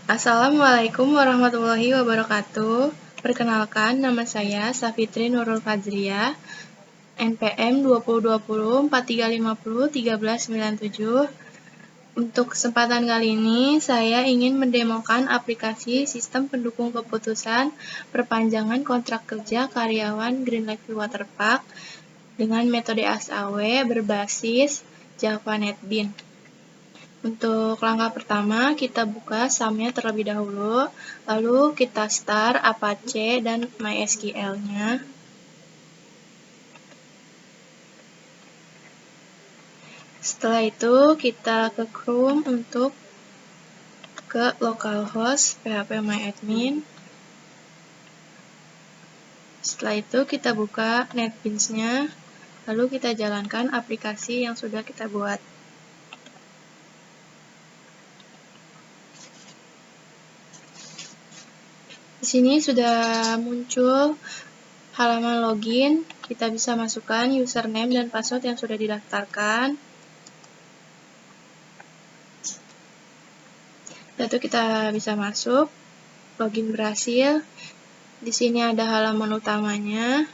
Assalamualaikum warahmatullahi wabarakatuh. Perkenalkan, nama saya Safitri Nurul Fazriah, NPM 2020-4350-1397. Untuk kesempatan kali ini, saya ingin mendemokan aplikasi sistem pendukung keputusan perpanjangan kontrak kerja karyawan Green Lake Waterpark dengan metode ASAW berbasis Java NetBeans. Untuk langkah pertama, kita buka SAM-nya terlebih dahulu, lalu kita start Apache dan MySQL-nya. Setelah itu, kita ke Chrome untuk ke localhost phpMyAdmin. Setelah itu, kita buka NetBeans-nya, lalu kita jalankan aplikasi yang sudah kita buat. Di sini sudah muncul halaman login, kita bisa masukkan username dan password yang sudah didaftarkan. Lalu kita bisa masuk, login berhasil. Di sini ada halaman utamanya.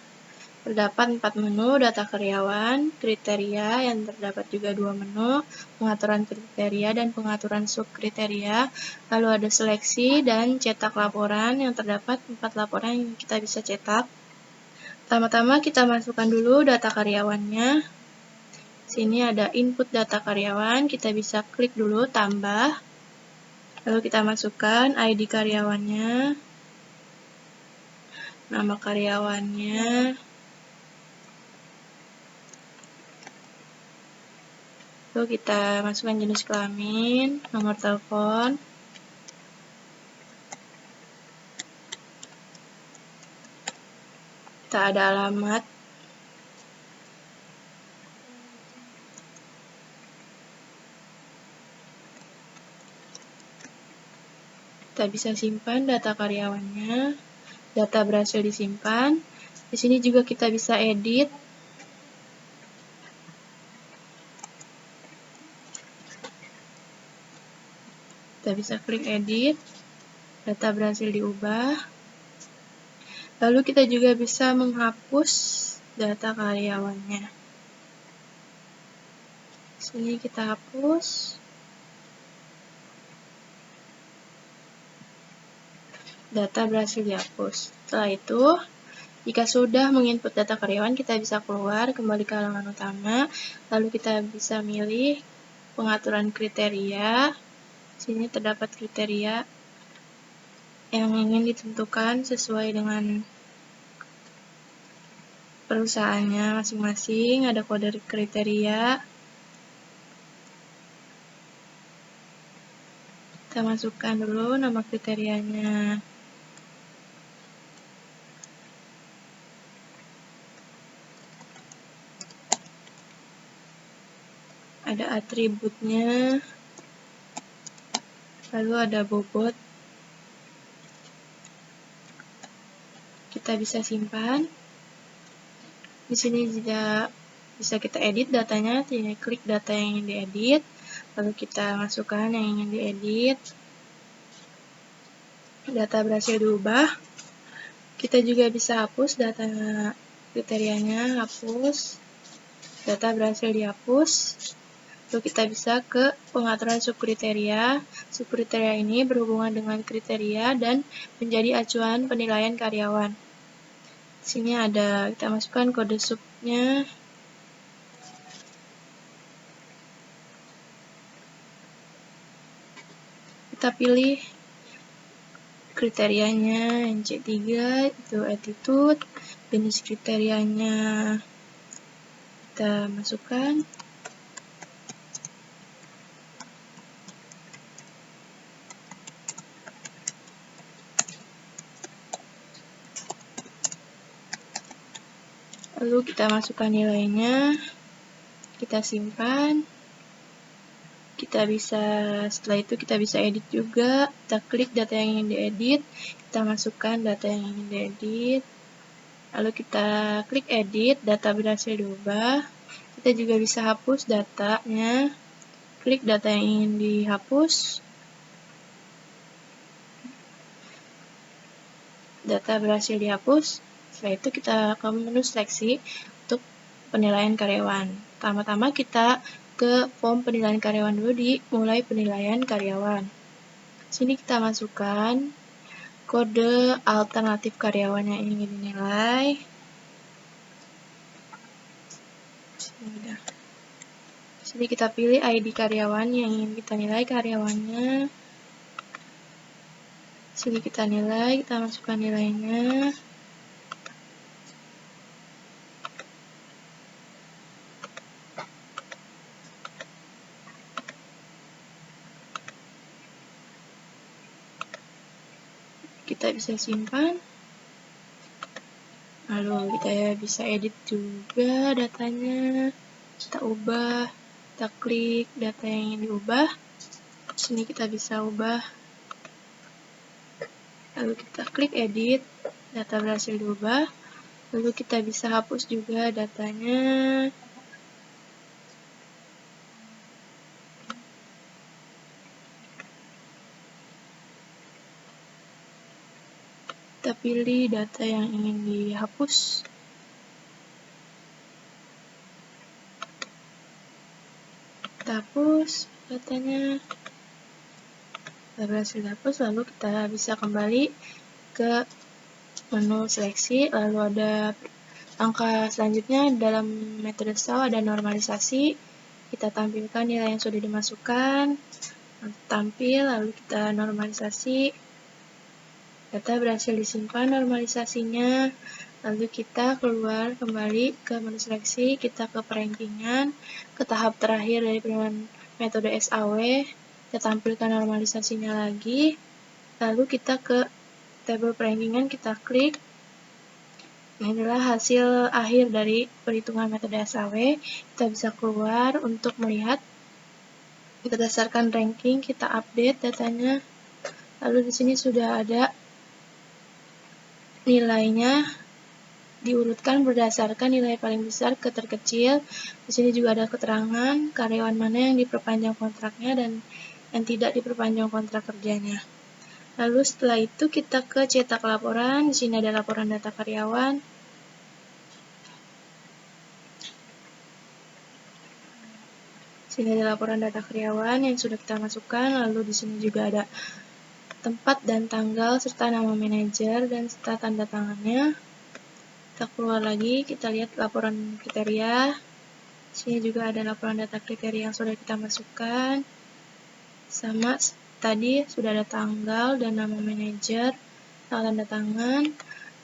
Terdapat 4 menu, data karyawan, kriteria, yang terdapat juga 2 menu, pengaturan kriteria dan pengaturan subkriteria. Lalu ada seleksi dan cetak laporan, yang terdapat 4 laporan yang kita bisa cetak. Pertama-tama kita masukkan dulu data karyawannya. Sini ada input data karyawan, kita bisa klik dulu tambah. Lalu kita masukkan ID karyawannya, nama karyawannya, lalu kita masukkan jenis kelamin, nomor telepon, kita ada alamat, kita bisa simpan data karyawannya, data berhasil disimpan. Di sini juga kita bisa edit. Kita bisa klik edit, data berhasil diubah. Lalu kita juga bisa menghapus data karyawannya. Sini kita hapus. Data berhasil dihapus. Setelah itu, jika sudah menginput data karyawan, kita bisa keluar, kembali ke halaman utama. Lalu kita bisa milih pengaturan kriteria. Sini terdapat kriteria yang ingin ditentukan sesuai dengan perusahaannya masing-masing. Ada kode kriteria. Kita masukkan dulu nama kriterianya. Ada atributnya, lalu ada bobot. Kita bisa simpan. Di sini juga bisa kita edit datanya, tinggal klik data yang ingin diedit, lalu kita masukkan yang ingin diedit. Data berhasil diubah. Kita juga bisa hapus data kriterianya, hapus. Data berhasil dihapus. Lalu kita bisa ke pengaturan subkriteria. Subkriteria ini berhubungan dengan kriteria dan menjadi acuan penilaian karyawan. Di sini ada, kita masukkan kode subnya. Kita pilih kriterianya yang C3, itu attitude. Jenis kriterianya kita masukkan. Lalu kita masukkan nilainya, kita simpan. Setelah itu kita bisa edit juga. Kita klik data yang ingin diedit, kita masukkan data yang ingin diedit. Lalu kita klik edit, data berhasil diubah. Kita juga bisa hapus datanya. Klik data yang ingin dihapus. data berhasil dihapus. Setelah itu kita ke menu seleksi untuk penilaian karyawan. Pertama-tama kita ke form penilaian karyawan dulu di mulai penilaian karyawan. Sini kita masukkan kode alternatif karyawan yang ingin dinilai. Sini kita pilih ID karyawan yang ingin kita nilai karyawannya. Sini kita nilai, kita masukkan nilainya. Kita bisa simpan. Lalu kita bisa edit juga datanya. Kita ubah, kita klik data yang ingin diubah. Sini kita bisa ubah. Lalu kita klik edit, data berhasil diubah. Lalu kita bisa hapus juga datanya. Kita pilih data yang ingin dihapus. Kita hapus datanya. Kita berhasil dihapus, lalu kita bisa kembali ke menu seleksi. Lalu ada langkah selanjutnya dalam metode SAW ada normalisasi. Kita tampilkan nilai yang sudah dimasukkan. Tampil, lalu kita normalisasi. Data berhasil disimpan normalisasinya. Lalu kita keluar kembali ke menu seleksi, kita ke perankingan, ke tahap terakhir dari penilaian metode SAW, kita tampilkan normalisasinya lagi, lalu kita ke tabel perankingan, kita klik. Ini adalah hasil akhir dari perhitungan metode SAW. Kita bisa keluar untuk melihat berdasarkan ranking, kita update datanya. Lalu di sini sudah ada nilainya diurutkan berdasarkan nilai paling besar ke terkecil. Di sini juga ada keterangan karyawan mana yang diperpanjang kontraknya dan yang tidak diperpanjang kontrak kerjanya. Lalu setelah itu kita ke cetak laporan. Di sini ada laporan data karyawan. Di sini ada laporan data karyawan yang sudah kita masukkan. Lalu di sini juga ada tempat dan tanggal serta nama manajer dan serta tanda tangannya. Kita keluar lagi, kita lihat laporan kriteria. Sini juga ada laporan data kriteria yang sudah kita masukkan. Sama tadi sudah ada tanggal dan nama manajer, tanda tangan.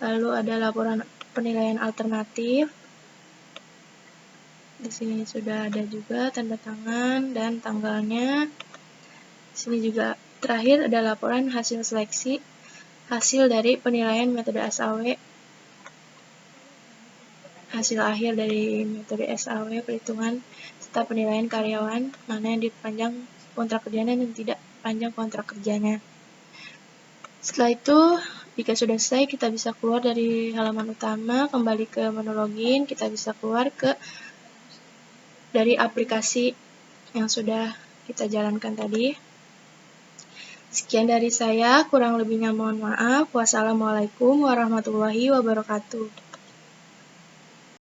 Lalu ada laporan penilaian alternatif. Di sini sudah ada juga tanda tangan dan tanggalnya. Di sini juga terakhir ada laporan hasil seleksi, hasil dari penilaian metode SAW. Hasil akhir dari metode SAW perhitungan serta penilaian karyawan mana yang diperpanjang kontrak kerjanya dan tidak panjang kontrak kerjanya. Setelah itu, jika sudah selesai, kita bisa keluar dari halaman utama, kembali ke menu login, kita bisa keluar dari aplikasi yang sudah kita jalankan tadi. Sekian dari saya, kurang lebihnya mohon maaf. Wassalamualaikum warahmatullahi wabarakatuh.